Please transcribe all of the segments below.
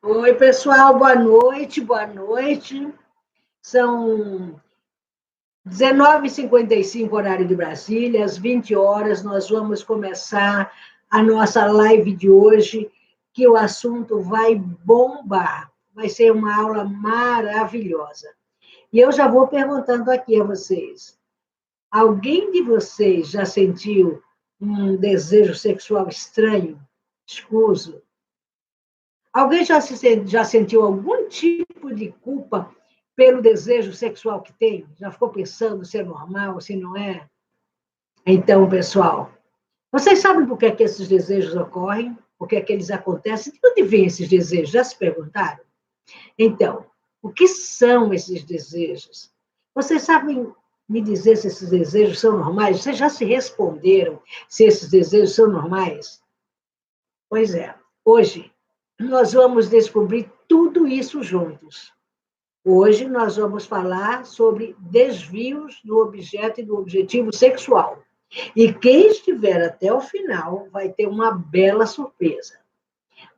Oi, pessoal, boa noite, boa noite. São 19h55, horário de Brasília, às 20 horas, nós vamos começar a nossa live de hoje, que o assunto vai bombar. Vai ser uma aula maravilhosa. E eu já vou perguntando aqui a vocês: alguém de vocês já sentiu um desejo sexual estranho, escuso? Alguém já sentiu algum tipo de culpa pelo desejo sexual que tem? Já ficou pensando se é normal, se não é? Então, pessoal, vocês sabem por que, é que esses desejos ocorrem? Por que, é que eles acontecem? De onde vêm esses desejos? Já se perguntaram? Então, o que são esses desejos? Vocês sabem me dizer se esses desejos são normais? Vocês já se responderam se esses desejos são normais? Pois é, hoje nós vamos descobrir tudo isso juntos. Hoje nós vamos falar sobre desvios do objeto e do objetivo sexual. E quem estiver até o final vai ter uma bela surpresa.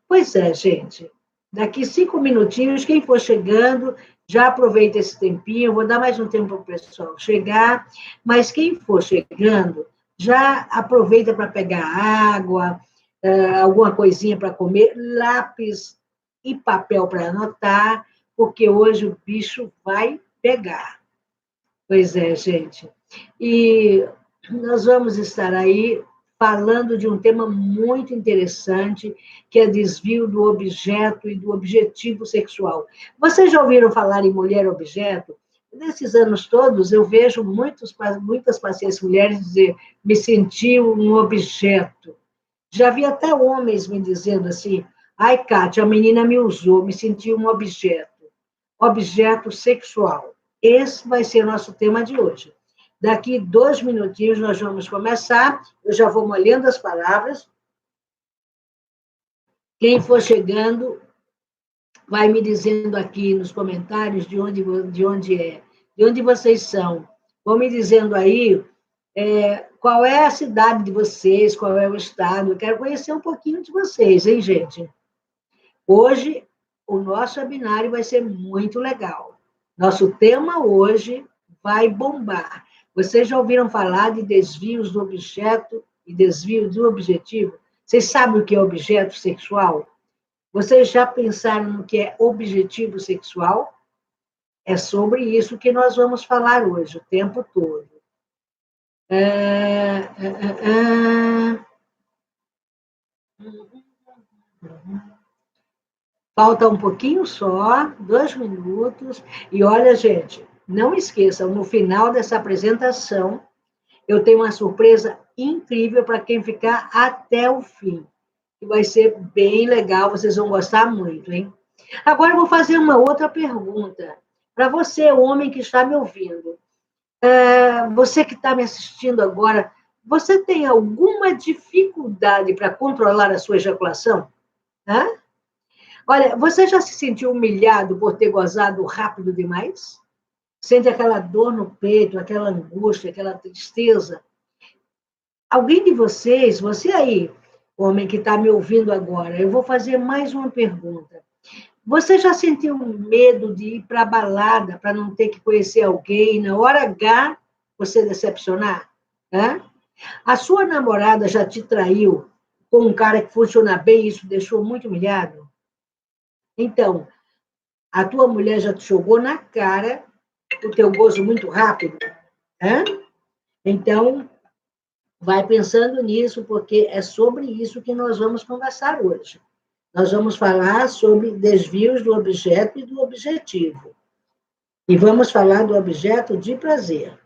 Pois é, gente. Daqui 5 minutinhos, quem for chegando, já aproveita esse tempinho. Eu vou dar mais um tempo para o pessoal chegar, mas quem for chegando, já aproveita para pegar água, alguma coisinha para comer, lápis e papel para anotar, porque hoje o bicho vai pegar. Pois é, gente. E nós vamos estar aí falando de um tema muito interessante, que é desvio do objeto e do objetivo sexual. Vocês já ouviram falar em mulher-objeto? Nesses anos todos, eu vejo muitas pacientes mulheres dizer, me senti um objeto. Já vi até homens me dizendo assim, ai, Kátia, a menina me usou, me senti um objeto. Objeto sexual. Esse vai ser o nosso tema de hoje. Daqui 2 minutinhos nós vamos começar. Eu já vou molhando as palavras. Quem for chegando, vai me dizendo aqui nos comentários de onde vocês são. Vão me dizendo aí qual é a cidade de vocês, qual é o estado. Eu quero conhecer um pouquinho de vocês, hein, gente? Hoje, o nosso webinário vai ser muito legal. Nosso tema hoje vai bombar. Vocês já ouviram falar de desvios do objeto e desvio do objetivo? Vocês sabem o que é objeto sexual? Vocês já pensaram no que é objetivo sexual? É sobre isso que nós vamos falar hoje, o tempo todo. Falta um pouquinho só, 2 minutos. E olha, gente, não esqueçam, no final dessa apresentação, eu tenho uma surpresa incrível para quem ficar até o fim. Que vai ser bem legal, vocês vão gostar muito, hein? Agora eu vou fazer uma outra pergunta. Para você, homem que está me ouvindo. Você que está me assistindo agora, você tem alguma dificuldade para controlar a sua ejaculação? Hã? Olha, você já se sentiu humilhado por ter gozado rápido demais? Sente aquela dor no peito, aquela angústia, aquela tristeza? Alguém de vocês, você aí, homem que está me ouvindo agora, eu vou fazer mais uma pergunta. Você já sentiu medo de ir para a balada para não ter que conhecer alguém, na hora H você decepcionar? Hã? A sua namorada já te traiu com um cara que funciona bem e isso deixou muito humilhado? Então, a tua mulher já te jogou na cara o teu gozo muito rápido? Hã? Então, vai pensando nisso, porque é sobre isso que nós vamos conversar hoje. Nós vamos falar sobre desvios do objeto e do objetivo. E vamos falar do objeto de prazer.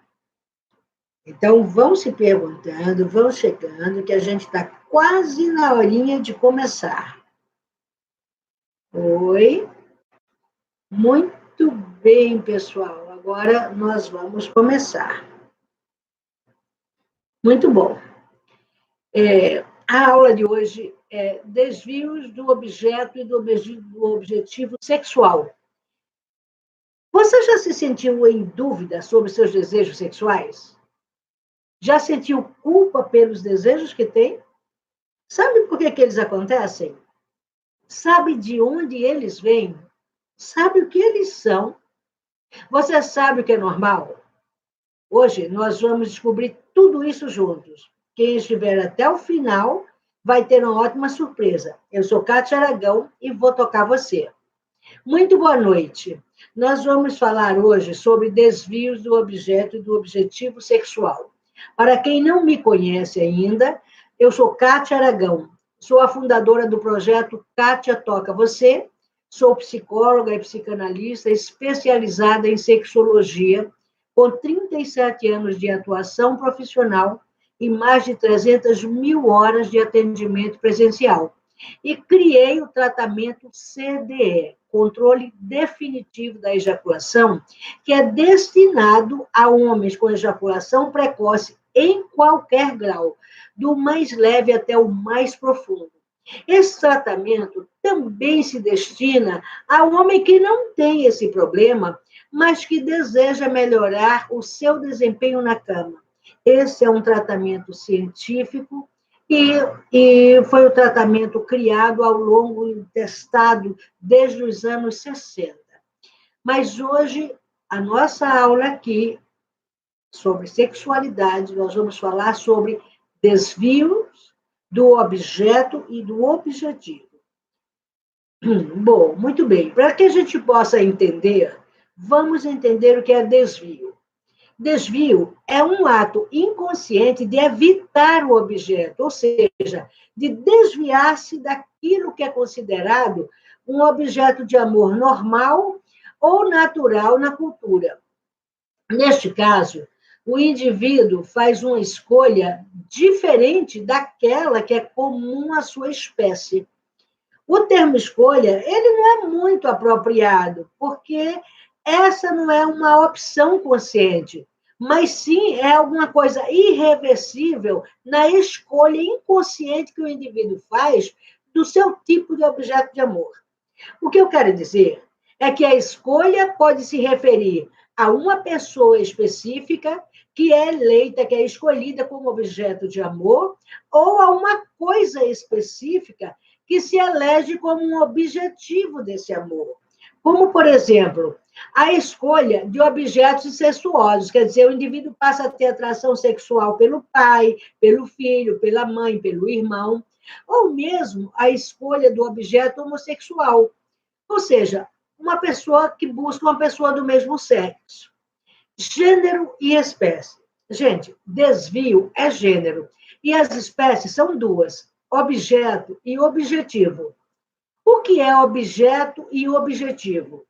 Então, vão se perguntando, vão chegando, que a gente está quase na horinha de começar. Oi? Muito bem, pessoal. Agora nós vamos começar. Muito bom. A aula de hoje é desvios do objeto e do objetivo sexual. Você já se sentiu em dúvida sobre seus desejos sexuais? Já sentiu culpa pelos desejos que tem? Sabe por que eles acontecem? Sabe de onde eles vêm? Sabe o que eles são? Você sabe o que é normal? Hoje nós vamos descobrir tudo isso juntos. Quem estiver até o final vai ter uma ótima surpresa. Eu sou Kátia Aragão e vou tocar você. Muito boa noite. Nós vamos falar hoje sobre desvios do objeto e do objetivo sexual. Para quem não me conhece ainda, eu sou Kátia Aragão. Sou a fundadora do projeto Kátia Toca Você. Sou psicóloga e psicanalista especializada em sexologia, com 37 anos de atuação profissional e mais de 300 mil horas de atendimento presencial. E criei o tratamento CDE, controle definitivo da ejaculação, que é destinado a homens com ejaculação precoce em qualquer grau, do mais leve até o mais profundo. Esse tratamento também se destina ao homem que não tem esse problema, mas que deseja melhorar o seu desempenho na cama. Esse é um tratamento científico e foi o tratamento criado ao longo e testado desde os anos 60. Mas hoje, a nossa aula aqui sobre sexualidade, nós vamos falar sobre desvios do objeto e do objetivo. Bom, muito bem. Para que a gente possa entender, vamos entender o que é desvio. Desvio é um ato inconsciente de evitar o objeto, ou seja, de desviar-se daquilo que é considerado um objeto de amor normal ou natural na cultura. Neste caso, o indivíduo faz uma escolha diferente daquela que é comum à sua espécie. O termo escolha, ele não é muito apropriado, porque essa não é uma opção consciente, mas sim é alguma coisa irreversível na escolha inconsciente que o indivíduo faz do seu tipo de objeto de amor. O que eu quero dizer é que a escolha pode se referir a uma pessoa específica que é eleita, que é escolhida como objeto de amor, ou a uma coisa específica que se elege como um objetivo desse amor. Como, por exemplo, a escolha de objetos incestuosos, quer dizer, o indivíduo passa a ter atração sexual pelo pai, pelo filho, pela mãe, pelo irmão, ou mesmo a escolha do objeto homossexual, ou seja, uma pessoa que busca uma pessoa do mesmo sexo. Gênero e espécie. Gente, desvio é gênero, e as espécies são duas, objeto e objetivo. O que é objeto e objetivo?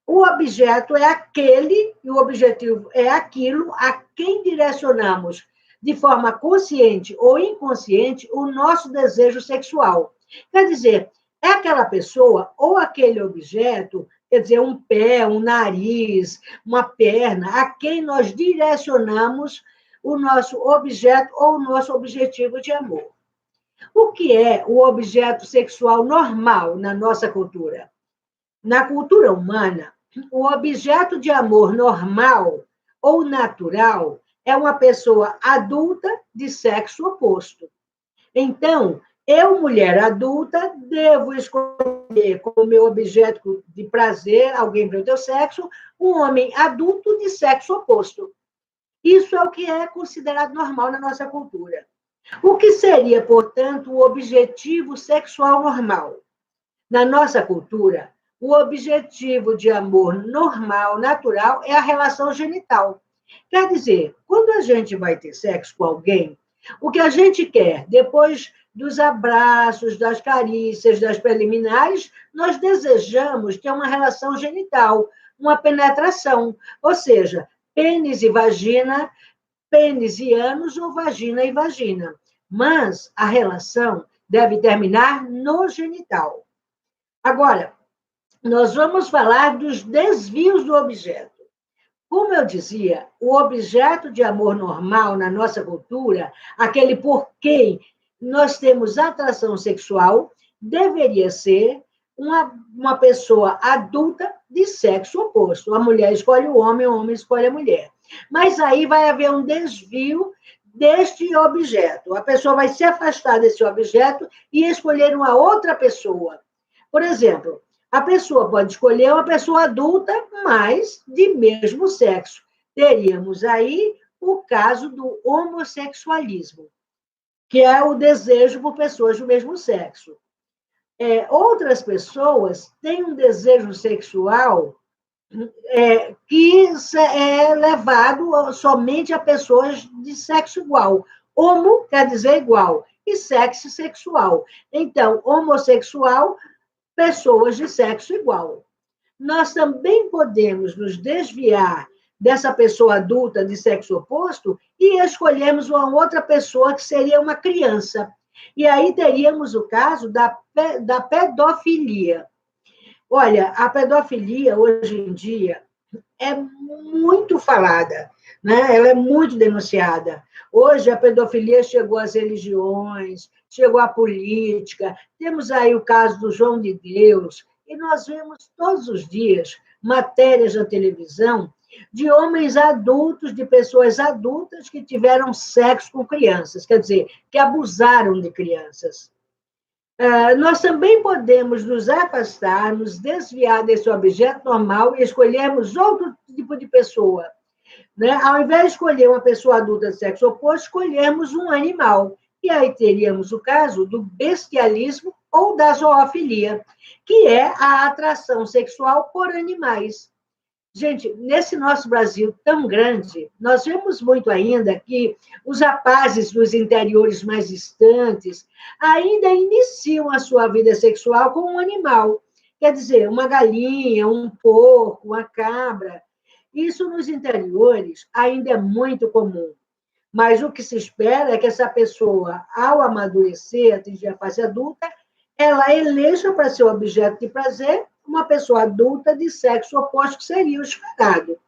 O objeto é aquele e o objetivo é aquilo a quem direcionamos de forma consciente ou inconsciente o nosso desejo sexual. Quer dizer, é aquela pessoa ou aquele objeto, quer dizer, um pé, um nariz, uma perna, a quem nós direcionamos o nosso objeto ou o nosso objetivo de amor. O que é o objeto sexual normal na nossa cultura? Na cultura humana, o objeto de amor normal ou natural é uma pessoa adulta de sexo oposto. Então, eu, mulher adulta, devo escolher como meu objeto de prazer, alguém para o teu sexo, um homem adulto de sexo oposto. Isso é o que é considerado normal na nossa cultura. O que seria, portanto, o objetivo sexual normal? Na nossa cultura, o objetivo de amor normal, natural, é a relação genital. Quer dizer, quando a gente vai ter sexo com alguém, o que a gente quer, depois dos abraços, das carícias, das preliminares, nós desejamos ter uma relação genital, uma penetração, ou seja, pênis e vagina, pênis e ânus ou vagina e vagina. Mas a relação deve terminar no genital. Agora, nós vamos falar dos desvios do objeto. Como eu dizia, o objeto de amor normal na nossa cultura, aquele por quem nós temos atração sexual, deveria ser uma pessoa adulta de sexo oposto. A mulher escolhe o homem escolhe a mulher. Mas aí vai haver um desvio deste objeto. A pessoa vai se afastar desse objeto e escolher uma outra pessoa. Por exemplo, a pessoa pode escolher uma pessoa adulta, mas de mesmo sexo. Teríamos aí o caso do homossexualismo, que é o desejo por pessoas do mesmo sexo. Outras pessoas têm um desejo sexual que é levado somente a pessoas de sexo igual. Homo quer dizer igual, e sexo sexual. Então, homossexual, pessoas de sexo igual. Nós também podemos nos desviar dessa pessoa adulta de sexo oposto e escolhermos uma outra pessoa que seria uma criança. E aí teríamos o caso da pedofilia. Olha, a pedofilia, hoje em dia, é muito falada, né? Ela é muito denunciada. Hoje, a pedofilia chegou às religiões, chegou à política. Temos aí o caso do João de Deus, e nós vemos todos os dias matérias na televisão de homens adultos, de pessoas adultas que tiveram sexo com crianças, quer dizer, que abusaram de crianças. Nós também podemos nos afastar, nos desviar desse objeto normal e escolhermos outro tipo de pessoa. Né? Ao invés de escolher uma pessoa adulta de sexo oposto, escolhemos um animal. E aí teríamos o caso do bestialismo ou da zoofilia, que é a atração sexual por animais. Gente, nesse nosso Brasil tão grande, nós vemos muito ainda que os rapazes dos interiores mais distantes ainda iniciam a sua vida sexual com um animal. Quer dizer, uma galinha, um porco, uma cabra. Isso nos interiores ainda é muito comum. Mas o que se espera é que essa pessoa, ao amadurecer, atingir a fase adulta, ela eleja para seu objeto de prazer uma pessoa adulta de sexo oposto, que seria o esfregado.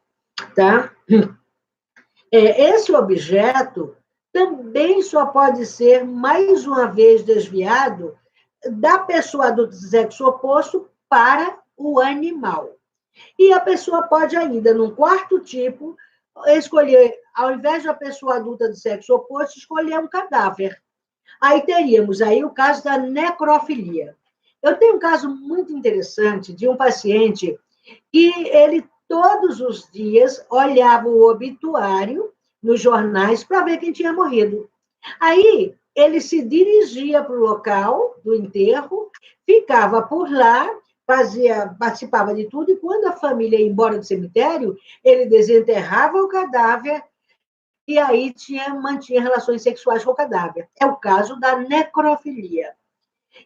Tá? Esse objeto também só pode ser, mais uma vez, desviado da pessoa adulta de sexo oposto para o animal. E a pessoa pode ainda, num quarto tipo, escolher, ao invés de uma pessoa adulta de sexo oposto, escolher um cadáver. Aí teríamos aí o caso da necrofilia. Eu tenho um caso muito interessante de um paciente que ele todos os dias olhava o obituário nos jornais para ver quem tinha morrido. Aí ele se dirigia para o local do enterro, ficava por lá, participava de tudo, e quando a família ia embora do cemitério, ele desenterrava o cadáver e aí mantinha relações sexuais com o cadáver. É o caso da necrofilia.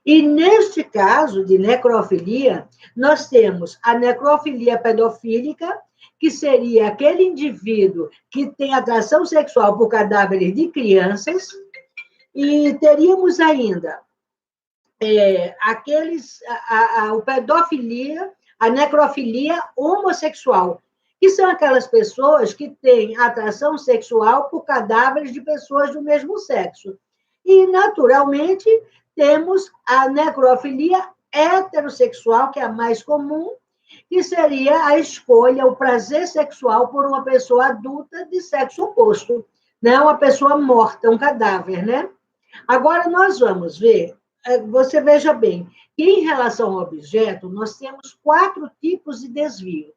E neste caso de necrofilia, nós temos a necrofilia pedofílica, que seria aquele indivíduo que tem atração sexual por cadáveres de crianças, e teríamos ainda o pedofilia, a necrofilia homossexual, que são aquelas pessoas que têm atração sexual por cadáveres de pessoas do mesmo sexo. E, naturalmente, temos a necrofilia heterossexual, que é a mais comum, que seria a escolha, o prazer sexual por uma pessoa adulta de sexo oposto, né? Uma pessoa morta, um cadáver, né? Agora, nós vamos ver, você veja bem, que em relação ao objeto, nós temos 4 tipos de desvio.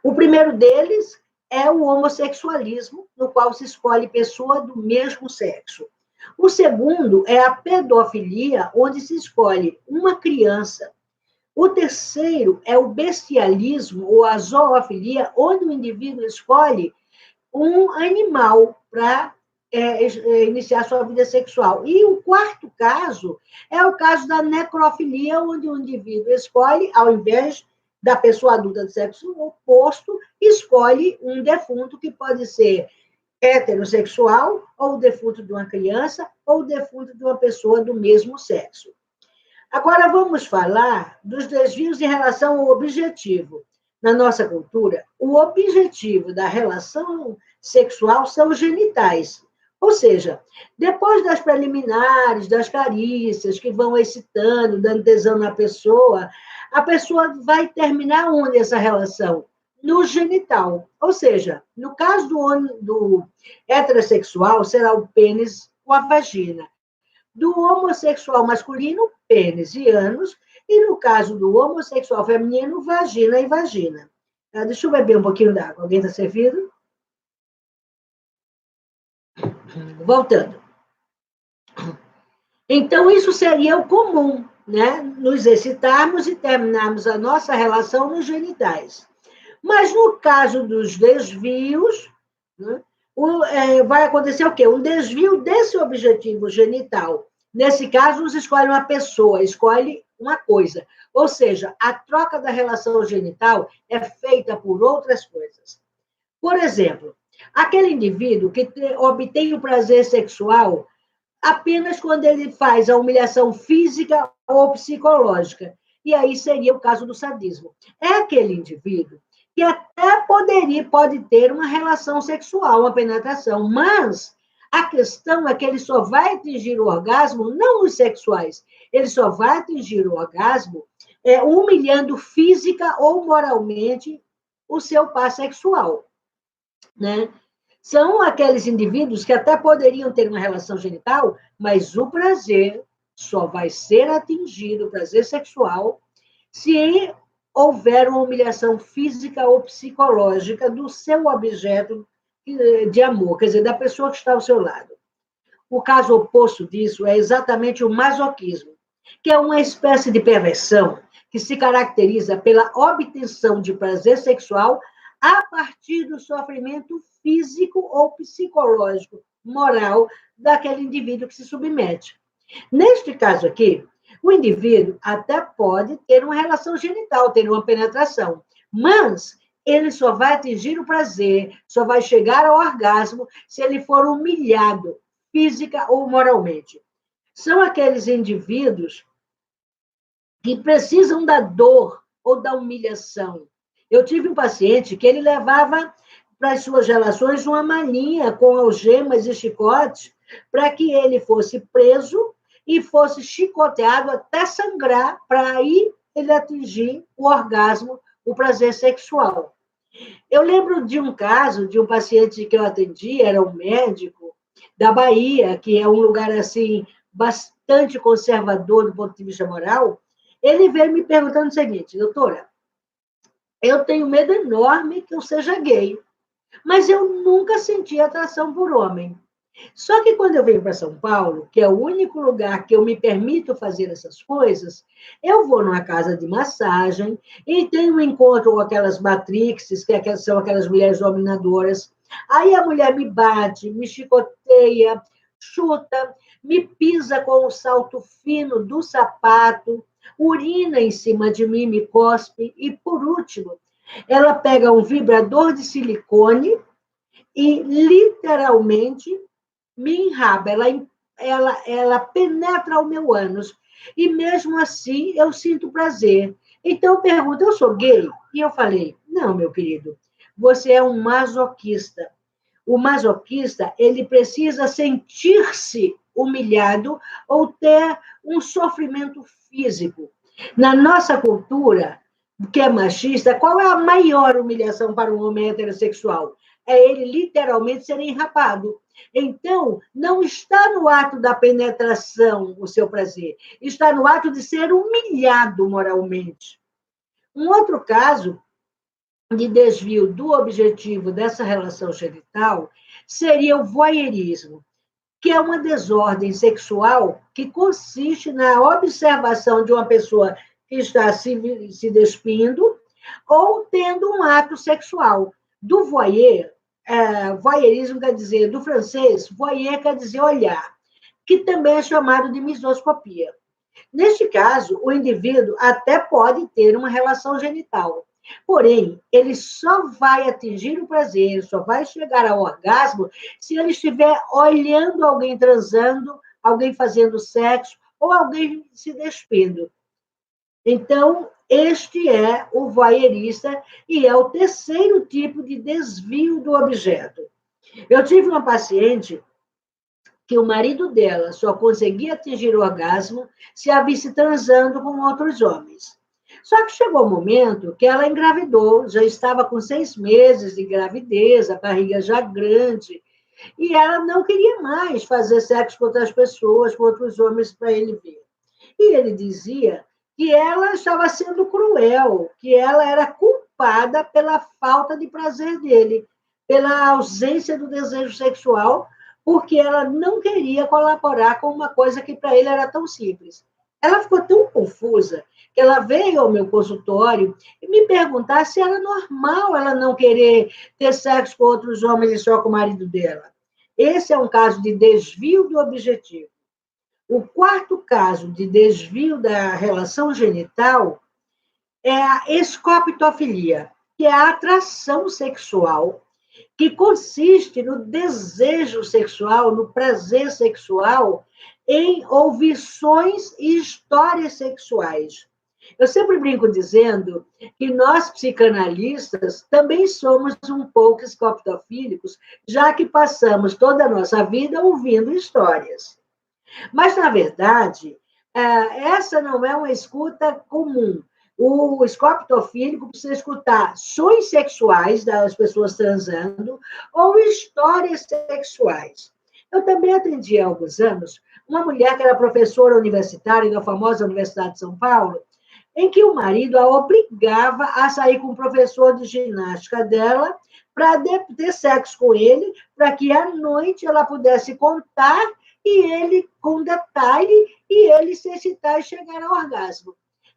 O primeiro deles é o homossexualismo, no qual se escolhe pessoa do mesmo sexo. O segundo é a pedofilia, onde se escolhe uma criança. O terceiro é o bestialismo, ou a zoofilia, onde o indivíduo escolhe um animal para iniciar sua vida sexual. E o quarto caso é o caso da necrofilia, onde o indivíduo escolhe, ao invés da pessoa adulta de sexo oposto, escolhe um defunto que pode ser heterossexual, ou o defunto de uma criança, ou o defunto de uma pessoa do mesmo sexo. Agora vamos falar dos desvios em relação ao objetivo. Na nossa cultura, o objetivo da relação sexual são os genitais. Ou seja, depois das preliminares, das carícias, que vão excitando, dando tesão na pessoa, a pessoa vai terminar onde essa relação? No genital. Ou seja, no caso do heterossexual, será o pênis com a vagina. Do homossexual masculino, pênis e ânus, E no caso do homossexual feminino, vagina e vagina. Deixa eu beber um pouquinho d'água. Alguém está servido? Voltando. Então, isso seria o comum, né? Nos excitarmos e terminarmos a nossa relação nos genitais. Mas no caso dos desvios, né, vai acontecer o quê? Um desvio desse objetivo genital. Nesse caso, não se escolhe uma pessoa, escolhe uma coisa. Ou seja, a troca da relação genital é feita por outras coisas. Por exemplo, aquele indivíduo que obtém o prazer sexual apenas quando ele faz a humilhação física ou psicológica. E aí seria o caso do sadismo. É aquele indivíduo que até pode ter uma relação sexual, uma penetração, mas a questão é que ele só vai atingir o orgasmo, não os sexuais, ele só vai atingir o orgasmo humilhando física ou moralmente o seu par sexual, né? São aqueles indivíduos que até poderiam ter uma relação genital, mas o prazer só vai ser atingido, o prazer sexual, se houver uma humilhação física ou psicológica do seu objeto de amor, quer dizer, da pessoa que está ao seu lado. O caso oposto disso é exatamente o masoquismo, que é uma espécie de perversão que se caracteriza pela obtenção de prazer sexual a partir do sofrimento físico ou psicológico, moral, daquele indivíduo que se submete. Neste caso aqui, o indivíduo até pode ter uma relação genital, ter uma penetração, mas ele só vai atingir o prazer, só vai chegar ao orgasmo se ele for humilhado, física ou moralmente. São aqueles indivíduos que precisam da dor ou da humilhação. Eu tive um paciente que ele levava para as suas relações uma malinha com algemas e chicotes para que ele fosse preso e fosse chicoteado até sangrar para aí ele atingir o orgasmo, o prazer sexual. Eu lembro de um caso de um paciente que eu atendi, era um médico da Bahia, que é um lugar assim bastante conservador do ponto de vista moral. Ele veio me perguntando o seguinte: doutora, eu tenho medo enorme que eu seja gay, mas eu nunca senti atração por homem. Só que quando eu venho para São Paulo, que é o único lugar que eu me permito fazer essas coisas, eu vou numa casa de massagem e tenho um encontro com aquelas matrixes, que são aquelas mulheres dominadoras. Aí a mulher me bate, me chicoteia, chuta, me pisa com o salto fino do sapato, urina em cima de mim, me cospe. E, por último, ela pega um vibrador de silicone e, literalmente, me enraba, ela penetra o meu ânus. E mesmo assim, eu sinto prazer. Então, pergunta, eu sou gay? E eu falei, não, meu querido, você é um masoquista. O masoquista, ele precisa sentir-se humilhado ou ter um sofrimento físico. Na nossa cultura, que é machista, qual é a maior humilhação para um homem heterossexual? É ele literalmente ser enrabado. Então, não está no ato da penetração o seu prazer, está no ato de ser humilhado moralmente. Um outro caso de desvio do objetivo dessa relação genital seria o voyeurismo, que é uma desordem sexual que consiste na observação de uma pessoa que está se despindo ou tendo um ato sexual. Do voyeur, voyeurismo quer dizer, do francês, voyeur quer dizer olhar, que também é chamado de misoscopia. Neste caso, o indivíduo até pode ter uma relação genital, porém, ele só vai atingir o prazer, só vai chegar ao orgasmo se ele estiver olhando alguém transando, alguém fazendo sexo ou alguém se despindo. Então, este é o voyeurista e é o terceiro tipo de desvio do objeto. Eu tive uma paciente que o marido dela só conseguia atingir o orgasmo se a visse transando com outros homens. Só que chegou um momento que ela engravidou, já estava com 6 meses de gravidez, a barriga já grande, e ela não queria mais fazer sexo com outras pessoas, com outros homens, para ele ver. E ele dizia que ela estava sendo cruel, que ela era culpada pela falta de prazer dele, pela ausência do desejo sexual, porque ela não queria colaborar com uma coisa que para ele era tão simples. Ela ficou tão confusa que ela veio ao meu consultório e me perguntar se era normal ela não querer ter sexo com outros homens e só com o marido dela. Esse é um caso de desvio do objetivo. O quarto caso de desvio da relação genital é a escopitofilia, que é a atração sexual, que consiste no desejo sexual, no prazer sexual, em ouvições e histórias sexuais. Eu sempre brinco dizendo que nós, psicanalistas, também somos um pouco escopitofílicos, já que passamos toda a nossa vida ouvindo histórias. Mas, na verdade, essa não é uma escuta comum. O escopitofílico precisa escutar sons sexuais das pessoas transando ou histórias sexuais. Eu também atendi há alguns anos uma mulher que era professora universitária da famosa Universidade de São Paulo, em que o marido a obrigava a sair com o professor de ginástica dela para ter sexo com ele, para que à noite ela pudesse contar e ele, com detalhe, e ele se excitar e chegar ao orgasmo.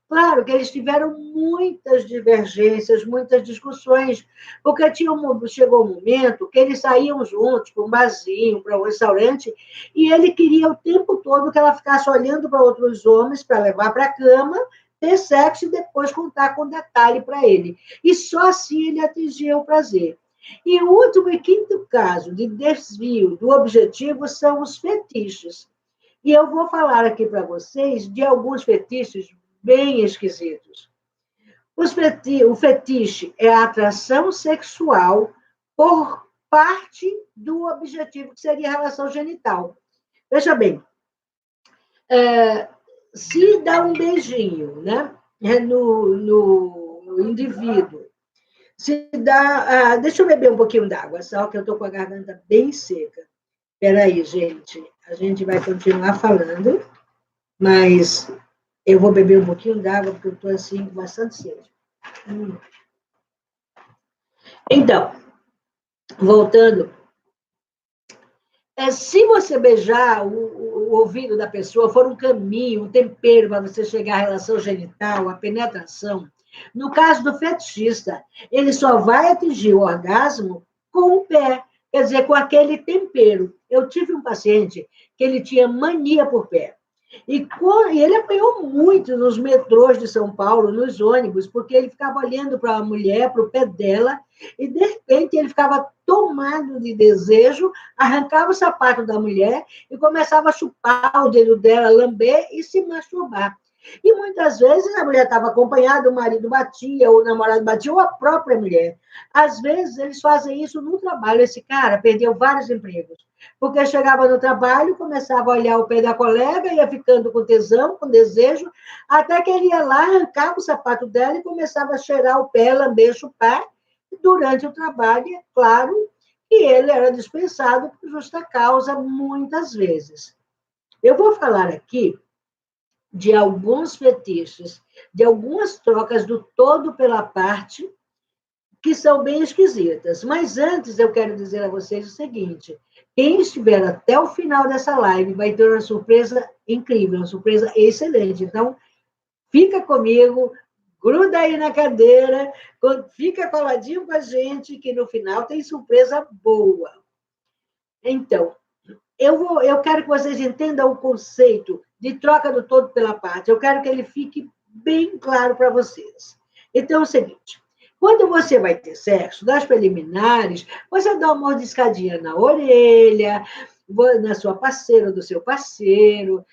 Claro que eles tiveram muitas divergências, muitas discussões, porque chegou um momento que eles saíam juntos para um barzinho, para um restaurante, e ele queria o tempo todo que ela ficasse olhando para outros homens para levar para a cama, ter sexo e depois contar com detalhe para ele. E só assim ele atingia o prazer. E o último e quinto caso de desvio do objetivo são os fetiches. E eu vou falar aqui para vocês de alguns fetiches bem esquisitos. O fetiche é a atração sexual por parte do objetivo, que seria a relação genital. Veja bem, se dá um beijinho, né, no indivíduo, se dá... deixa eu beber um pouquinho d'água, só que eu estou com a garganta bem seca. Espera aí, gente. A gente vai continuar falando, mas eu vou beber um pouquinho d'água, porque eu estou assim, com bastante sede. Então, voltando, se você beijar o ouvido da pessoa, for um caminho, um tempero para você chegar à relação genital, à penetração, no caso do fetichista, ele só vai atingir o orgasmo com o pé, quer dizer, com aquele tempero. Eu tive um paciente que ele tinha mania por pé. E ele apanhou muito nos metrôs de São Paulo, nos ônibus, porque ele ficava olhando para a mulher, para o pé dela, e, de repente, ele ficava tomado de desejo, arrancava o sapato da mulher e começava a chupar o dedo dela, lamber e se masturbar. E muitas vezes a mulher estava acompanhada, o marido batia, ou o namorado batia, ou a própria mulher. Às vezes eles fazem isso no trabalho. Esse cara perdeu vários empregos, porque chegava no trabalho, começava a olhar o pé da colega, ia ficando com tesão, com desejo, até que ele ia lá, arrancava o sapato dela e começava a cheirar o pé, lamber, chupar. Durante o trabalho, é claro que ele era dispensado por justa causa, muitas vezes. Eu vou falar aqui de alguns fetiches, de algumas trocas do todo pela parte, que são bem esquisitas. Mas antes eu quero dizer a vocês o seguinte: quem estiver até o final dessa live vai ter uma surpresa incrível, uma surpresa excelente. Então, fica comigo, gruda aí na cadeira, fica coladinho com a gente, que no final tem surpresa boa. Então, eu quero que vocês entendam o conceito de troca do todo pela parte. Eu quero que ele fique bem claro para vocês. Então, é o seguinte: quando você vai ter sexo, nas preliminares, você dá uma mordiscadinha na orelha, na sua parceira ou do seu parceiro,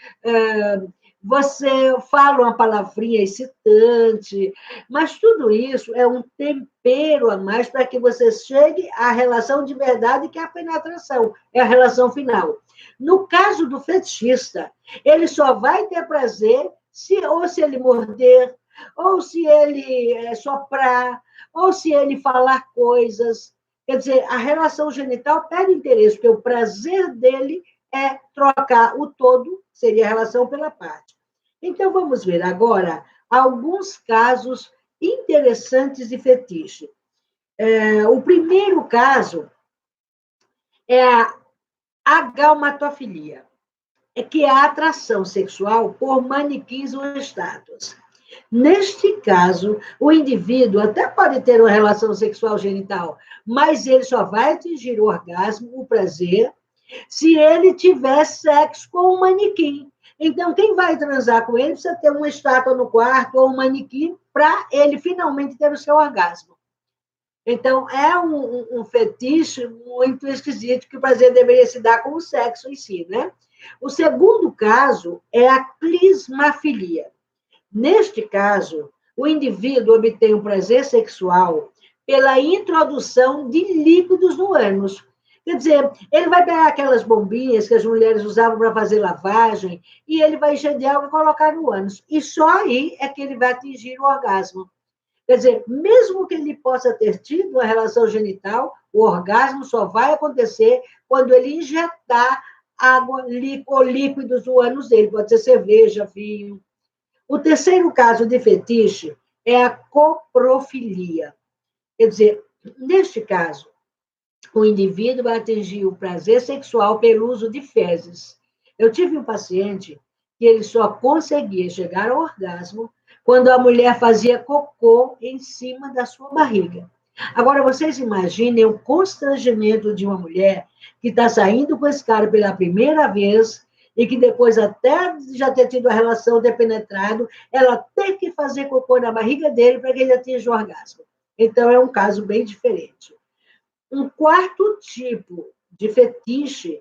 você fala uma palavrinha excitante, mas tudo isso é um tempero a mais para que você chegue à relação de verdade, que é a penetração, é a relação final. No caso do fetichista, ele só vai ter prazer se ele morder, ou se ele soprar, ou se ele falar coisas. Quer dizer, a relação genital perde interesse, porque o prazer dele é trocar o todo, seria a relação pela parte. Então, vamos ver agora alguns casos interessantes de fetiche. O primeiro caso é a agalmatofilia, que é a atração sexual por manequins ou estátuas. Neste caso, o indivíduo até pode ter uma relação sexual genital, mas ele só vai atingir o orgasmo, o prazer, se ele tiver sexo com um manequim. Então, quem vai transar com ele precisa ter uma estátua no quarto ou um manequim para ele finalmente ter o seu orgasmo. Então, é um fetiche muito esquisito que o prazer deveria se dar com o sexo em si, né? O segundo caso é a clismafilia. Neste caso, o indivíduo obtém um prazer sexual pela introdução de líquidos no ânus. Quer dizer, ele vai pegar aquelas bombinhas que as mulheres usavam para fazer lavagem e ele vai encher de água e colocar no ânus. E só aí é que ele vai atingir o orgasmo. Quer dizer, mesmo que ele possa ter tido uma relação genital, o orgasmo só vai acontecer quando ele injetar água ou líquidos no ânus dele. Pode ser cerveja, vinho. O terceiro caso de fetiche é a coprofilia. Quer dizer, neste caso, o indivíduo vai atingir o prazer sexual pelo uso de fezes. Eu tive um paciente que ele só conseguia chegar ao orgasmo quando a mulher fazia cocô em cima da sua barriga. Agora, vocês imaginem o constrangimento de uma mulher que está saindo com esse cara pela primeira vez e que depois, até já ter tido a relação, ter penetrado, ela tem que fazer cocô na barriga dele para que ele atinja o orgasmo. Então, é um caso bem diferente. Um quarto tipo de fetiche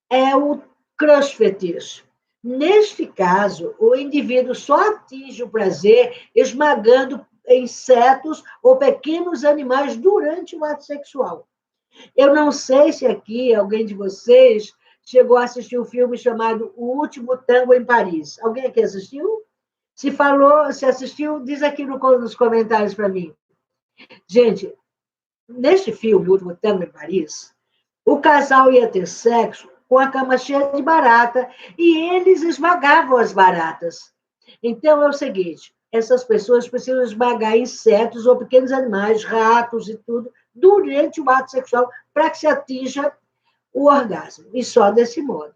é o crush fetiche. Neste caso, o indivíduo só atinge o prazer esmagando insetos ou pequenos animais durante o ato sexual. Eu não sei se aqui alguém de vocês chegou a assistir um filme chamado O Último Tango em Paris. Alguém aqui assistiu? Se falou, se assistiu, diz aqui nos comentários para mim. Gente, neste filme, O Último Tango em Paris, o casal ia ter sexo com a cama cheia de barata e eles esmagavam as baratas. Então, é o seguinte, essas pessoas precisam esmagar insetos ou pequenos animais, ratos e tudo, durante o ato sexual, para que se atinja o orgasmo. E só desse modo.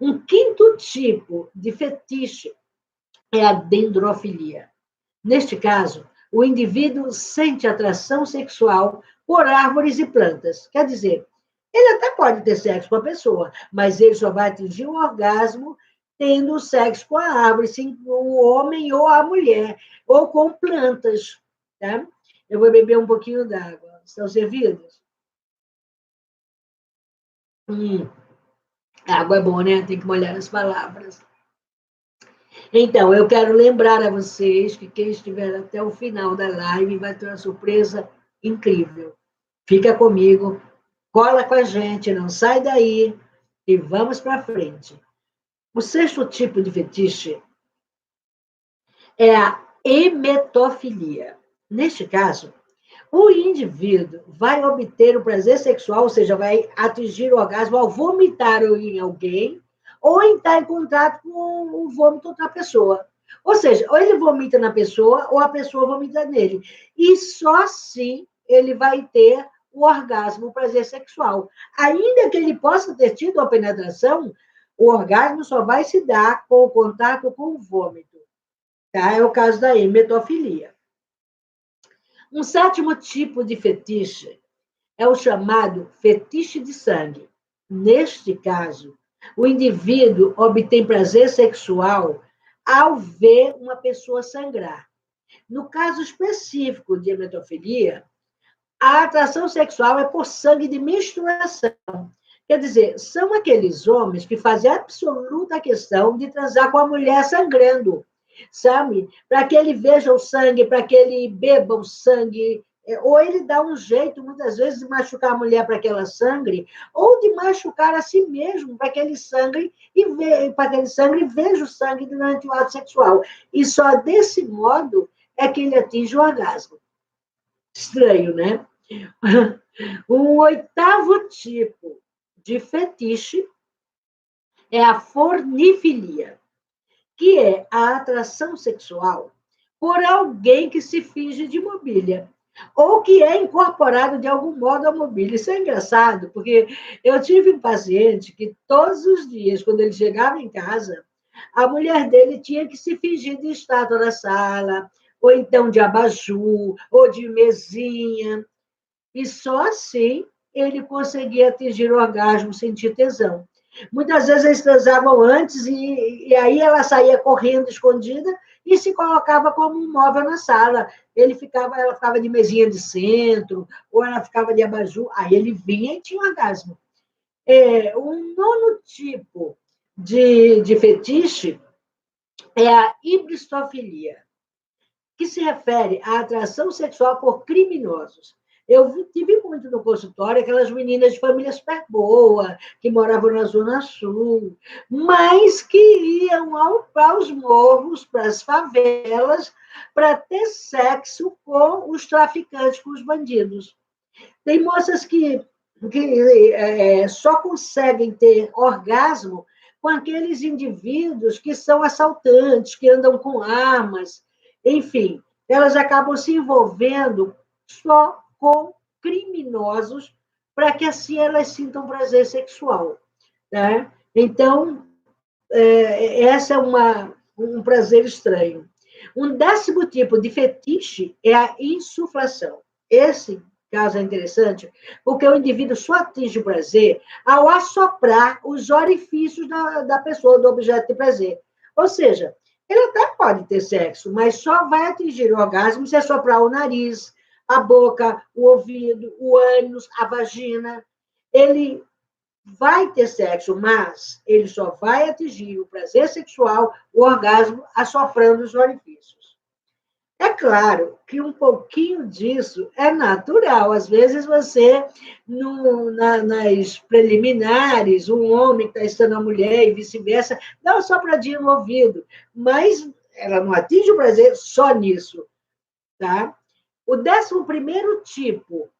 Um quinto tipo de fetiche é a dendrofilia. Neste caso, o indivíduo sente atração sexual por árvores e plantas. Quer dizer, ele até pode ter sexo com a pessoa, mas ele só vai atingir o orgasmo tendo sexo com a árvore, sim, o homem ou a mulher, ou com plantas. Tá? Eu vou beber um pouquinho d'água. Estão servidos? Água é bom, né? Tem que molhar as palavras. Então, eu quero lembrar a vocês que quem estiver até o final da live vai ter uma surpresa incrível. Fica comigo, cola com a gente, não sai daí e vamos para frente. O sexto tipo de fetiche é a emetofilia. Neste caso, o indivíduo vai obter o prazer sexual, ou seja, vai atingir o orgasmo ao vomitar em alguém ou em estar em contato com o vômito de outra pessoa. Ou seja, ou ele vomita na pessoa ou a pessoa vomita nele. E só assim ele vai ter o orgasmo, o prazer sexual. Ainda que ele possa ter tido a penetração, o orgasmo só vai se dar com o contato com o vômito. Tá? É o caso da emetofilia. Um sétimo tipo de fetiche é o chamado fetiche de sangue. Neste caso, o indivíduo obtém prazer sexual ao ver uma pessoa sangrar. No caso específico de emetofilia, a atração sexual é por sangue de menstruação. Quer dizer, são aqueles homens que fazem absoluta questão de transar com a mulher sangrando, sabe? Para que ele veja o sangue, para que ele beba o sangue, ou ele dá um jeito, muitas vezes, de machucar a mulher para que ela sangre, ou de machucar a si mesmo para que ele sangre para que ele sangre e veja o sangue durante o ato sexual. E só desse modo é que ele atinge o orgasmo. Estranho, né? Um oitavo tipo de fetiche é a fornifilia, que é a atração sexual por alguém que se finge de mobília, ou que é incorporado de algum modo à mobília. Isso é engraçado, porque eu tive um paciente que todos os dias, quando ele chegava em casa, a mulher dele tinha que se fingir de estátua na sala, ou então de abajur, ou de mesinha, e só assim ele conseguia atingir o orgasmo, sentir tesão. Muitas vezes eles transavam antes e aí ela saía correndo, escondida, e se colocava como um móvel na sala. Ela ficava de mesinha de centro, ou ela ficava de abajur, aí ele vinha e tinha um orgasmo. Um nono tipo de fetiche é a hibristofilia, que se refere à atração sexual por criminosos. Eu tive muito no consultório aquelas meninas de família super boa, que moravam na Zona Sul, mas que iam aos morros, para as favelas, para ter sexo com os traficantes, com os bandidos. Tem moças que só conseguem ter orgasmo com aqueles indivíduos que são assaltantes, que andam com armas, enfim, elas acabam se envolvendo só com criminosos para que assim elas sintam prazer sexual. Né? Então, essa é um prazer estranho. Um décimo tipo de fetiche é a insuflação. Esse caso é interessante, porque o indivíduo só atinge o prazer ao assoprar os orifícios da pessoa, do objeto de prazer. Ou seja, ele até pode ter sexo, mas só vai atingir o orgasmo se assoprar o nariz, a boca, o ouvido, o ânus, a vagina. Ele vai ter sexo, mas ele só vai atingir o prazer sexual, o orgasmo, assoprando os orifícios. É claro que um pouquinho disso é natural. Às vezes você, nas preliminares, um homem está estando a mulher e vice-versa, dá uma sopradinha no ouvido, mas ela não atinge o prazer só nisso. Tá? O 11º tipo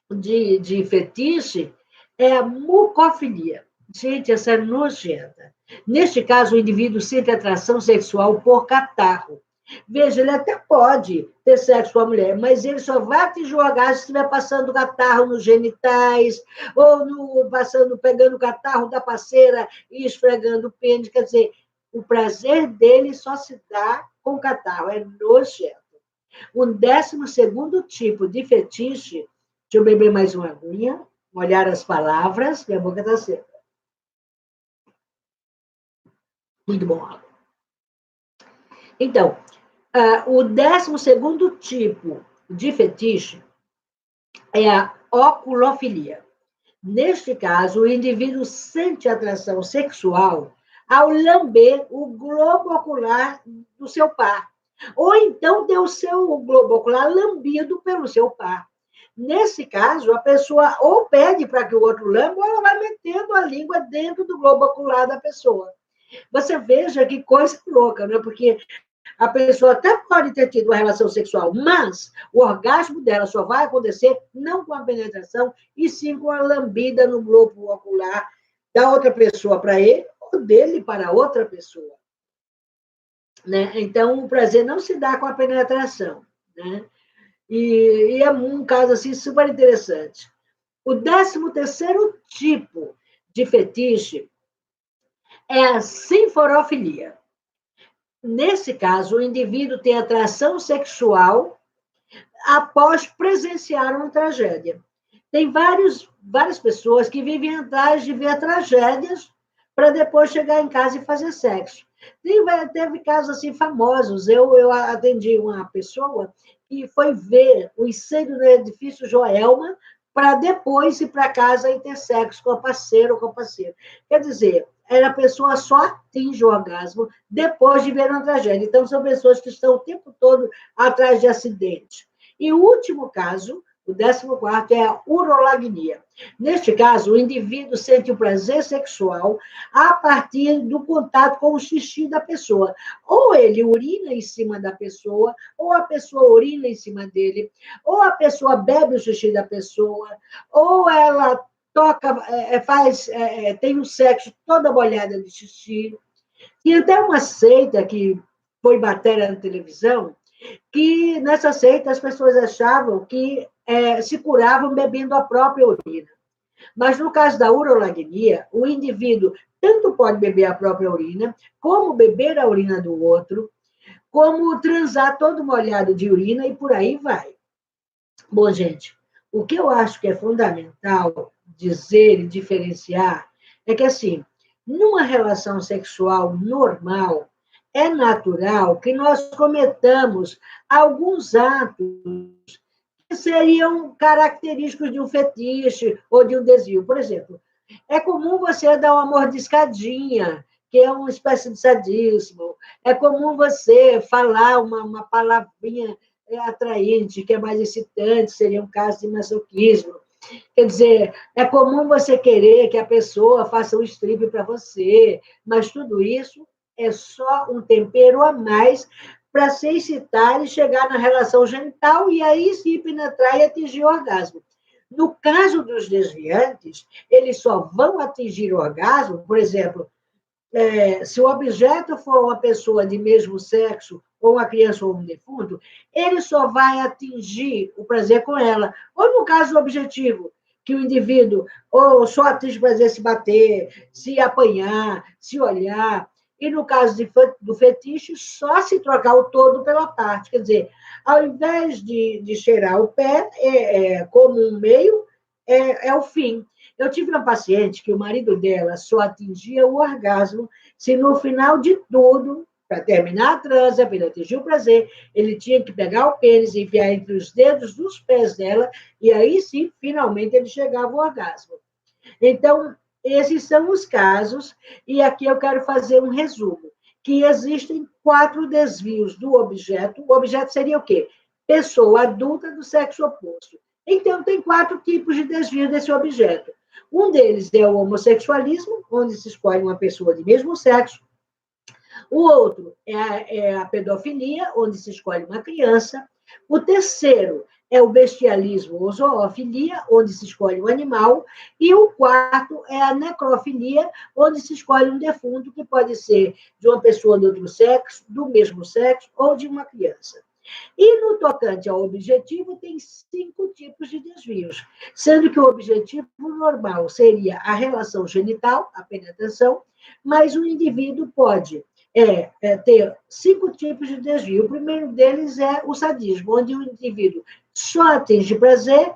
de fetiche é a mucofilia. Gente, essa é nojenta. Neste caso, o indivíduo sente atração sexual por catarro. Veja, ele até pode ter sexo com a mulher, mas ele só vai atingir o orgasmo se estiver passando catarro nos genitais, ou pegando o catarro da parceira e esfregando o pênis. Quer dizer, o prazer dele só se dá com catarro, é nojento. O 12º tipo de fetiche, deixa eu beber mais uma aguinha, molhar as palavras, minha boca está seca. Muito bom. Então, o 12º tipo de fetiche é a oculofilia. Neste caso, o indivíduo sente atração sexual ao lamber o globo ocular do seu par, ou então ter o seu globo ocular lambido pelo seu par. Nesse caso, a pessoa ou pede para que o outro lambe, ou ela vai metendo a língua dentro do globo ocular da pessoa. Você veja que coisa louca, né? Porque a pessoa até pode ter tido uma relação sexual, mas o orgasmo dela só vai acontecer não com a penetração, e sim com a lambida no globo ocular da outra pessoa para ele, ou dele para outra pessoa. Né? Então, o prazer não se dá com a penetração. Né? E é um caso assim, super interessante. O 13º tipo de fetiche é a sinforofilia. Nesse caso, o indivíduo tem atração sexual após presenciar uma tragédia. Tem várias pessoas que vivem atrás de ver tragédias para depois chegar em casa e fazer sexo. Teve casos assim famosos. Eu atendi uma pessoa que foi ver o incêndio do edifício Joelma para depois ir para casa e ter sexo com a parceira ou com a parceira. Quer dizer, a pessoa só atinge o orgasmo depois de ver uma tragédia. Então, são pessoas que estão o tempo todo atrás de acidentes. E o último caso, o 14º, é a urolagnia. Neste caso, o indivíduo sente o prazer sexual a partir do contato com o xixi da pessoa. Ou ele urina em cima da pessoa, ou a pessoa urina em cima dele, ou a pessoa bebe o xixi da pessoa, ou ela toca, tem um sexo toda molhada de xixi. E até uma seita que foi matéria na televisão, que nessa seita as pessoas achavam que se curavam bebendo a própria urina. Mas no caso da urolagnia, o indivíduo tanto pode beber a própria urina, como beber a urina do outro, como transar todo molhado de urina e por aí vai. Bom, gente, o que eu acho que é fundamental dizer e diferenciar é que, assim, numa relação sexual normal, é natural que nós cometamos alguns atos que seriam característicos de um fetiche ou de um desvio. Por exemplo, é comum você dar uma mordiscadinha, que é uma espécie de sadismo. É comum você falar uma palavrinha atraente, que é mais excitante, seria um caso de masoquismo. Quer dizer, é comum você querer que a pessoa faça um strip para você, mas tudo isso é só um tempero a mais para se excitar e chegar na relação genital e aí se penetrar e atingir o orgasmo. No caso dos desviantes, eles só vão atingir o orgasmo, por exemplo, se o objeto for uma pessoa de mesmo sexo, ou uma criança ou um defunto, ele só vai atingir o prazer com ela. Ou no caso objetivo, que o indivíduo ou só atinge o prazer se bater, se apanhar, se olhar. E no caso do fetiche, só se trocar o todo pela parte. Quer dizer, ao invés de cheirar o pé como um meio, é o fim. Eu tive uma paciente que o marido dela só atingia o orgasmo se no final de tudo, para terminar a transa, para ele atingir o prazer, ele tinha que pegar o pênis e enfiar entre os dedos dos pés dela, e aí sim, finalmente, ele chegava ao orgasmo. Então, esses são os casos, e aqui eu quero fazer um resumo, que existem 4 desvios do objeto. O objeto seria o quê? Pessoa adulta do sexo oposto. Então, tem 4 tipos de desvio desse objeto. Um deles é o homossexualismo, onde se escolhe uma pessoa de mesmo sexo. O outro é a pedofilia, onde se escolhe uma criança. O terceiro é o bestialismo ou zoofilia, onde se escolhe um animal. E o quarto é a necrofilia, onde se escolhe um defunto, que pode ser de uma pessoa do outro sexo, do mesmo sexo ou de uma criança. E no tocante ao objetivo, tem 5 tipos de desvios, sendo que o objetivo normal seria a relação genital, a penetração, mas o indivíduo pode ter 5 tipos de desvio. O primeiro deles é o sadismo, onde o indivíduo só atinge prazer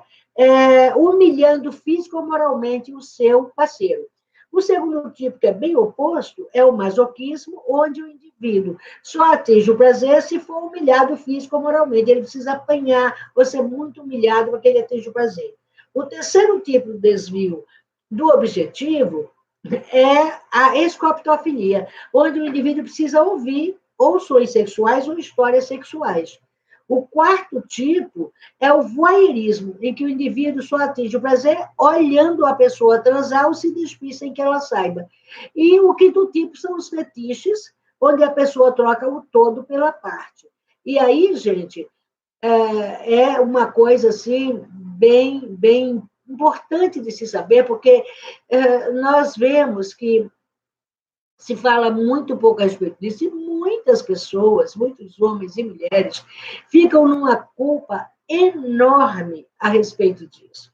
humilhando físico ou moralmente o seu parceiro. O segundo tipo, que é bem oposto, é o masoquismo, onde o indivíduo só atinge o prazer se for humilhado físico ou moralmente. Ele precisa apanhar ou ser muito humilhado para que ele atinja o prazer. O terceiro tipo de desvio do objetivo é a escoptofilia, onde o indivíduo precisa ouvir ou sonhos sexuais ou histórias sexuais. O quarto tipo é o voyeurismo, em que o indivíduo só atinge o prazer olhando a pessoa transar ou se despir sem que ela saiba. E o quinto tipo são os fetiches, onde a pessoa troca o todo pela parte. E aí, gente, é uma coisa assim bem importante de se saber, porque nós vemos que se fala muito pouco a respeito disso, e muitas pessoas, muitos homens e mulheres, ficam numa culpa enorme a respeito disso.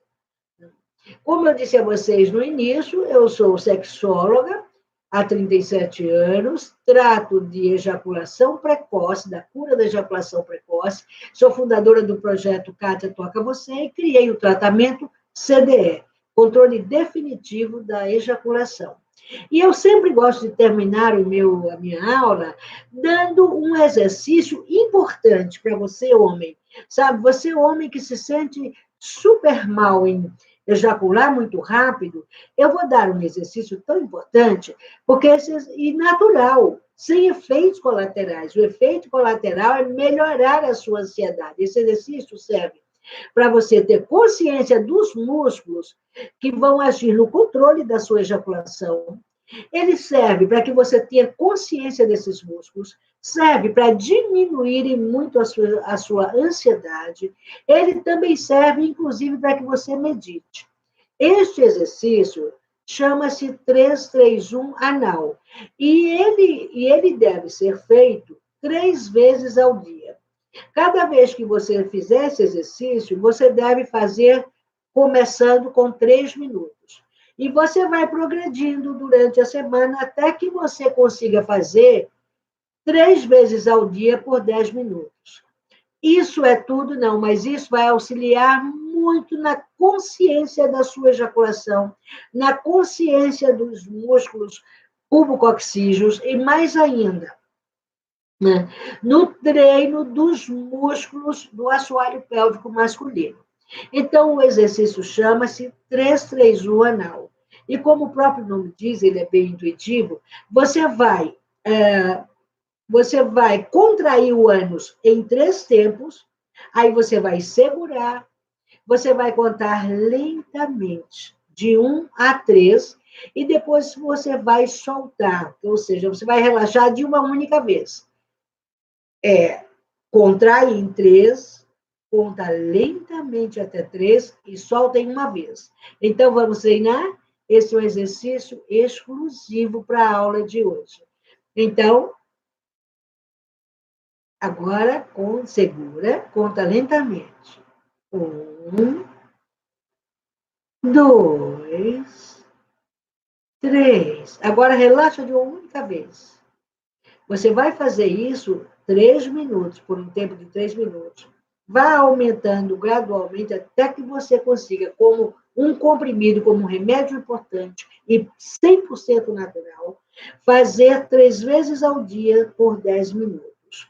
Como eu disse a vocês no início, eu sou sexóloga há 37 anos, trato de ejaculação precoce, da cura da ejaculação precoce, sou fundadora do projeto Kátia Toca Você e criei o tratamento CDE, controle definitivo da ejaculação. E eu sempre gosto de terminar a minha aula dando um exercício importante para você, homem. Sabe, você, homem que se sente super mal em ejacular muito rápido, eu vou dar um exercício tão importante, porque e natural, sem efeitos colaterais. O efeito colateral é melhorar a sua ansiedade. Esse exercício serve para você ter consciência dos músculos que vão agir no controle da sua ejaculação. Ele serve para que você tenha consciência desses músculos, serve para diminuir muito a sua ansiedade. Ele também serve, inclusive, para que você medite. Este exercício chama-se 331 anal. E ele deve ser feito 3 vezes ao dia. Cada vez que você fizer esse exercício, você deve fazer começando com 3 minutos. E você vai progredindo durante a semana até que você consiga fazer 3 vezes ao dia por 10 minutos. Isso é tudo, não, mas isso vai auxiliar muito na consciência da sua ejaculação, na consciência dos músculos pubococcígeos e mais ainda, né, no treino dos músculos do assoalho pélvico masculino. Então, o exercício chama-se 3-3-1 anal. E como o próprio nome diz, ele é bem intuitivo, você vai contrair o ânus em 3 tempos, aí você vai segurar, você vai contar lentamente, de 1 a 3, e depois você vai soltar, ou seja, você vai relaxar de uma única vez. Contrai em 3, conta lentamente até 3 e solta em uma vez. Então, vamos treinar? Esse é um exercício exclusivo para a aula de hoje. Então, agora, segura, conta lentamente. 1, 2, 3. Agora, relaxa de uma única vez. Você vai fazer isso 3 minutos, por um tempo de 3 minutos. Vá aumentando gradualmente até que você consiga, como um comprimido, como um remédio importante e 100% natural, fazer 3 vezes ao dia por 10 minutos.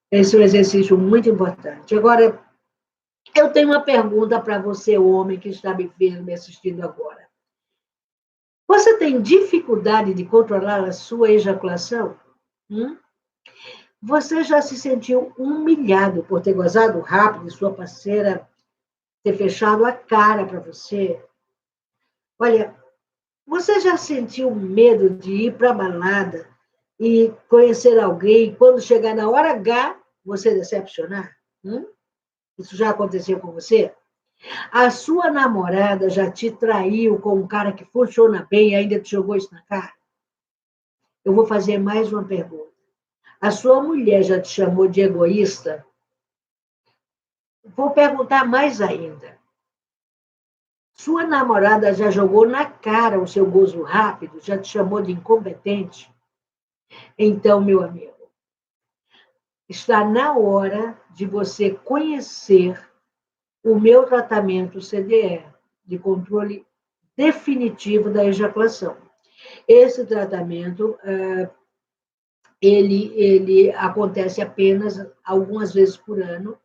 Esse é um exercício muito importante. Agora, eu tenho uma pergunta para você, homem, que está me vendo, me assistindo agora. Você tem dificuldade de controlar a sua ejaculação? Você já se sentiu humilhado por ter gozado rápido e sua parceira ter fechado a cara para você? Olha, você já sentiu medo de ir para a balada e conhecer alguém e quando chegar na hora H, você decepcionar? Isso já aconteceu com você? A sua namorada já te traiu com um cara que funciona bem e ainda te jogou isso na cara? Eu vou fazer mais uma pergunta. A sua mulher já te chamou de egoísta? Vou perguntar mais ainda. Sua namorada já jogou na cara o seu gozo rápido? Já te chamou de incompetente? Então, meu amigo, está na hora de você conhecer o meu tratamento CDE, de controle definitivo da ejaculação. Esse tratamento, ele acontece apenas algumas vezes por ano,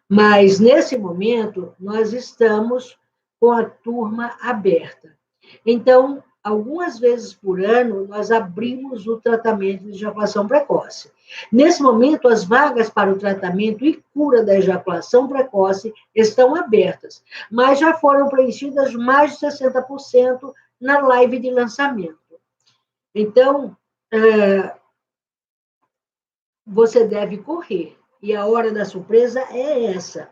mas nesse momento nós estamos com a turma aberta. Então, algumas vezes por ano, nós abrimos o tratamento de ejaculação precoce. Nesse momento, as vagas para o tratamento e cura da ejaculação precoce estão abertas, mas já foram preenchidas mais de 60% na live de lançamento. Então, você deve correr, e a hora da surpresa é essa.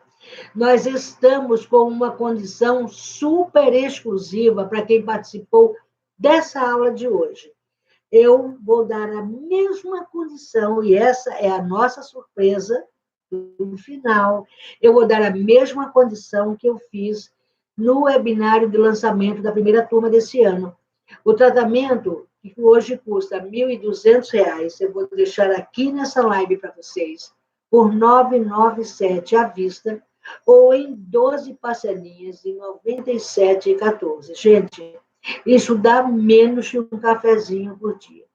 Nós estamos com uma condição super exclusiva para quem participou dessa aula de hoje. Eu vou dar a mesma condição, e essa é a nossa surpresa no final. Eu vou dar a mesma condição que eu fiz no webinário de lançamento da primeira turma desse ano. O tratamento, que hoje custa R$ 1.200, eu vou deixar aqui nessa live para vocês, por R$ 997 à vista, ou em 12 parcelinhas de R$ 97,14. Gente, isso dá menos que um cafezinho por dia.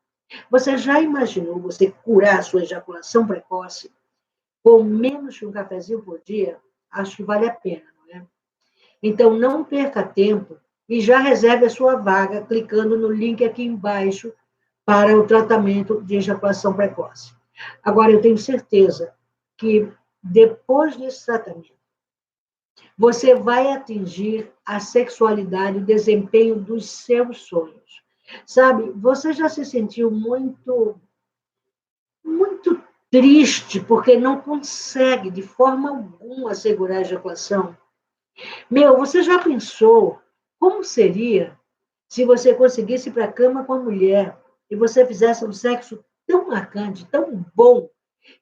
Você já imaginou você curar a sua ejaculação precoce com menos que um cafezinho por dia? Acho que vale a pena, não é? Então, não perca tempo e já reserve a sua vaga clicando no link aqui embaixo para o tratamento de ejaculação precoce. Agora, eu tenho certeza que depois desse tratamento, você vai atingir a sexualidade, o desempenho dos seus sonhos. Sabe, você já se sentiu muito triste porque não consegue de forma alguma assegurar a ejaculação? Você já pensou como seria se você conseguisse ir para a cama com a mulher e você fizesse um sexo tão marcante, tão bom,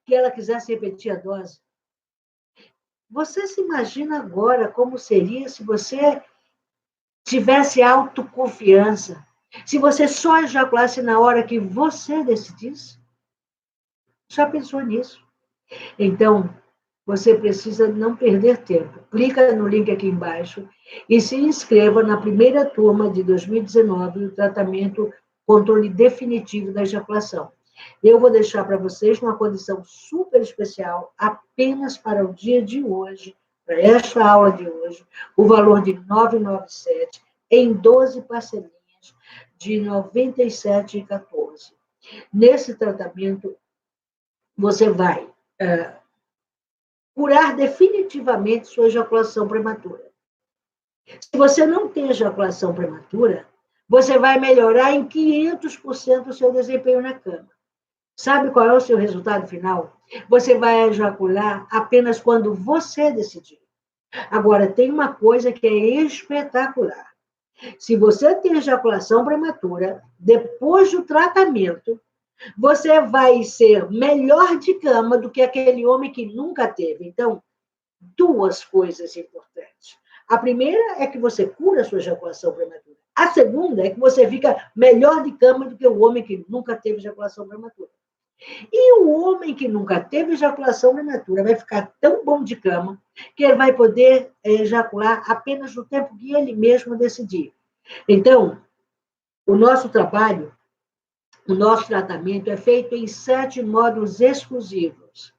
que ela quisesse repetir a dose. Você se imagina agora como seria se você tivesse autoconfiança, se você só ejaculasse na hora que você decidisse? Já pensou nisso? Então, você precisa não perder tempo. Clica no link aqui embaixo e se inscreva na primeira turma de 2019 do tratamento controle definitivo da ejaculação. Eu vou deixar para vocês uma condição super especial, apenas para o dia de hoje, para esta aula de hoje, o valor de R$ 997 em 12 parcelinhas de R$ 97,14. Nesse tratamento, você vai curar definitivamente sua ejaculação prematura. Se você não tem ejaculação prematura, você vai melhorar em 500% o seu desempenho na cama. Sabe qual é o seu resultado final? Você vai ejacular apenas quando você decidir. Agora, tem uma coisa que é espetacular. Se você tem ejaculação prematura, depois do tratamento, você vai ser melhor de cama do que aquele homem que nunca teve. Então, duas coisas importantes. A primeira é que você cura a sua ejaculação prematura. A segunda é que você fica melhor de cama do que o homem que nunca teve ejaculação prematura. E o homem que nunca teve ejaculação prematura vai ficar tão bom de cama que ele vai poder ejacular apenas no tempo que ele mesmo decidir. Então, o nosso trabalho, o nosso tratamento é feito em 7 módulos exclusivos,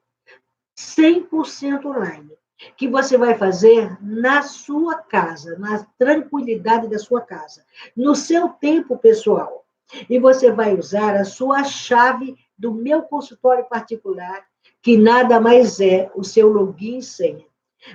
100% online, que você vai fazer na sua casa, na tranquilidade da sua casa, no seu tempo pessoal. E você vai usar a sua chave do meu consultório particular, que nada mais é o seu login e senha.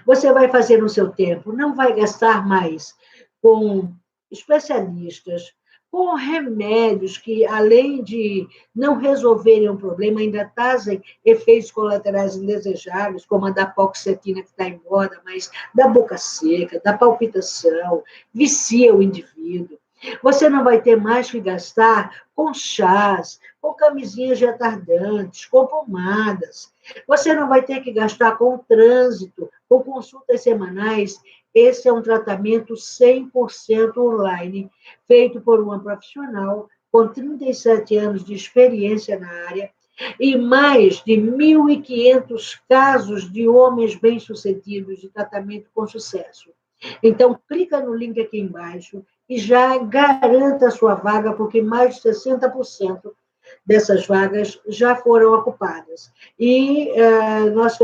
Você vai fazer no seu tempo, não vai gastar mais com especialistas, com remédios que, além de não resolverem o problema, ainda trazem efeitos colaterais indesejáveis, como a da paroxetina, que está em moda, mas da boca seca, da palpitação, vicia o indivíduo. Você não vai ter mais que gastar com chás, com camisinhas retardantes, com pomadas. Você não vai ter que gastar com trânsito, com consultas semanais. Esse é um tratamento 100% online, feito por uma profissional com 37 anos de experiência na área e mais de 1.500 casos de homens bem-sucedidos de tratamento com sucesso. Então, clica no link aqui embaixo e já garanta a sua vaga, porque mais de 60% dessas vagas já foram ocupadas. E nós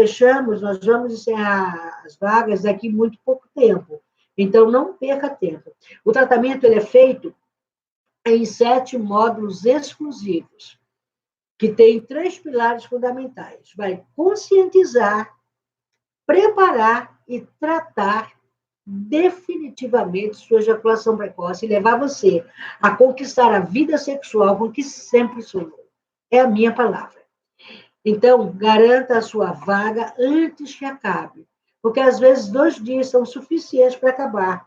vamos encerrar as vagas daqui muito pouco tempo. Então, não perca tempo. O tratamento ele é feito em 7 módulos exclusivos, que tem 3 pilares fundamentais. Vai conscientizar, preparar e tratar definitivamente sua ejaculação precoce e levar você a conquistar a vida sexual com que sempre sonhou. É a minha palavra. Então, garanta a sua vaga antes que acabe, porque às vezes 2 dias são suficientes para acabar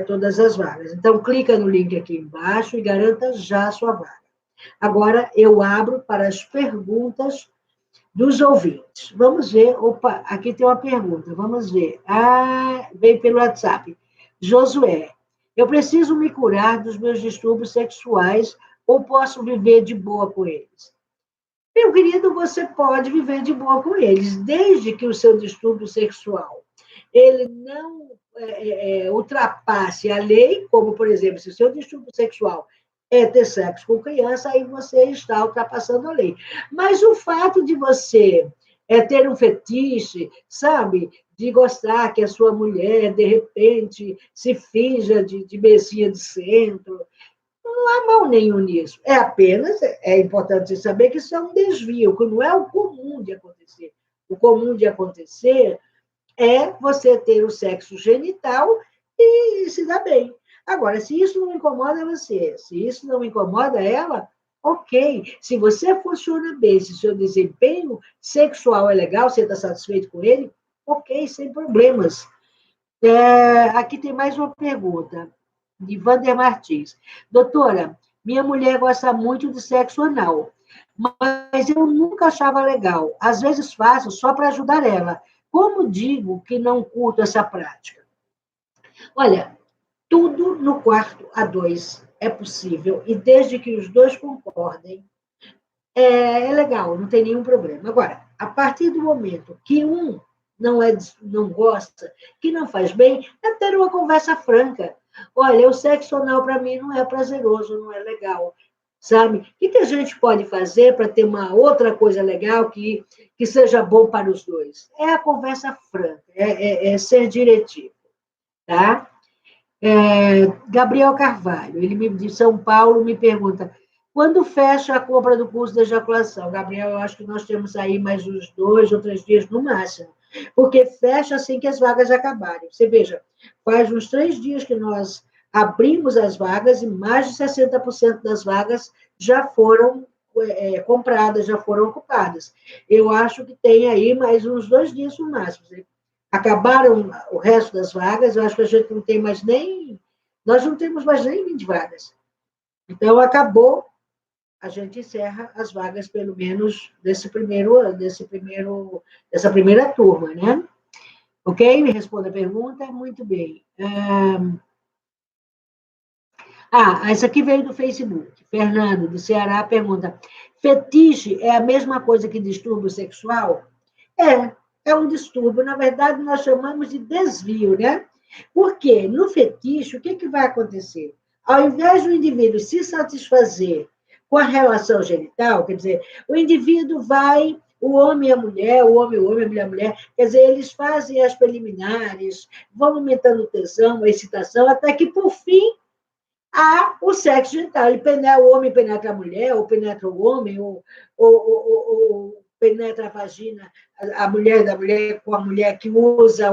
todas as vagas. Então, clica no link aqui embaixo e garanta já a sua vaga. Agora, eu abro para as perguntas dos ouvintes. Vamos ver. Opa, aqui tem uma pergunta. Vamos ver. Veio pelo WhatsApp. Josué, eu preciso me curar dos meus distúrbios sexuais ou posso viver de boa com eles? Meu querido, você pode viver de boa com eles, desde que o seu distúrbio sexual ele não ultrapasse a lei, como, por exemplo, se o seu distúrbio sexual é ter sexo com criança, aí você está ultrapassando a lei. Mas o fato de você ter um fetiche, sabe, de gostar que a sua mulher, de repente, se finja de mesinha de centro, não há mal nenhum nisso. É apenas, é importante saber que isso é um desvio, que não é o comum de acontecer. O comum de acontecer é você ter o sexo genital e se dar bem. Agora, se isso não incomoda você, se isso não incomoda ela, ok. Se você funciona bem, se seu desempenho sexual é legal, você está satisfeito com ele, ok, sem problemas. Aqui tem mais uma pergunta, de Vander Martins. Doutora, minha mulher gosta muito de sexo anal, mas eu nunca achava legal. Às vezes faço só para ajudar ela. Como digo que não curto essa prática? Olha, tudo no quarto a dois é possível, e desde que os dois concordem, é legal, não tem nenhum problema. Agora, a partir do momento que um não gosta, que não faz bem, é ter uma conversa franca. Olha, o sexo anal para mim não é prazeroso, não é legal, sabe? O que a gente pode fazer para ter uma outra coisa legal que seja bom para os dois? É a conversa franca, é ser diretivo, tá? Gabriel Carvalho, de São Paulo, me pergunta: quando fecha a compra do curso de ejaculação? Gabriel, eu acho que nós temos aí mais uns 2 ou 3 dias no máximo, porque fecha assim que as vagas acabarem. Você veja, faz uns 3 dias que nós abrimos as vagas e mais de 60% das vagas já foram compradas, já foram ocupadas. Eu acho que tem aí mais uns 2 dias no máximo. Acabaram o resto das vagas, eu acho que a gente não tem mais nem. Nós não temos mais nem 20 vagas. Então, acabou, a gente encerra as vagas, pelo menos, dessa primeira turma, né? Ok? Me responda a pergunta? Muito bem. Essa aqui veio do Facebook. Fernando, do Ceará, pergunta: fetiche é a mesma coisa que distúrbio sexual? É um distúrbio. Na verdade, nós chamamos de desvio, né? Porque no fetiche, o que vai acontecer? Ao invés do indivíduo se satisfazer com a relação genital, quer dizer, o indivíduo vai, o homem e a mulher, o homem, a mulher, a mulher, quer dizer, eles fazem as preliminares, vão aumentando o tesão, a excitação, até que, por fim, há o sexo genital. O homem penetra a mulher, ou penetra o homem, ou penetra a vagina, a mulher da mulher com a mulher que usa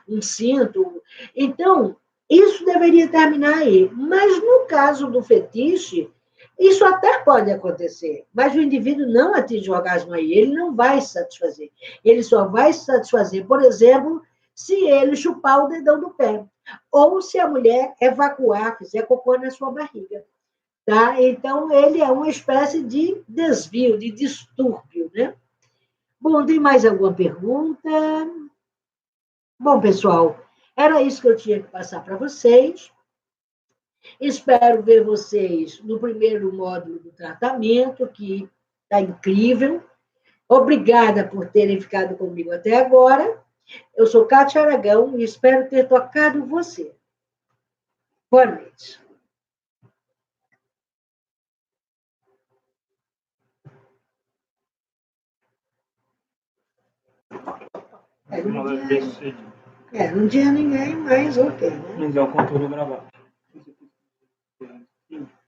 um cinto. Então, isso deveria terminar aí. Mas, no caso do fetiche, isso até pode acontecer, mas o indivíduo não atinge o orgasmo aí, ele não vai se satisfazer. Ele só vai se satisfazer, por exemplo, se ele chupar o dedão do pé, ou se a mulher evacuar, fizer cocô na sua barriga. Tá? Então, ele é uma espécie de desvio, de distúrbio, né? Bom, tem mais alguma pergunta? Bom, pessoal, era isso que eu tinha que passar para vocês. Espero ver vocês no primeiro módulo do tratamento, que está incrível. Obrigada por terem ficado comigo até agora. Eu sou Cátia Aragão e espero ter tocado você. Boa noite. Não tinha ninguém, mas ok. Né? Mas é o conteúdo gravado.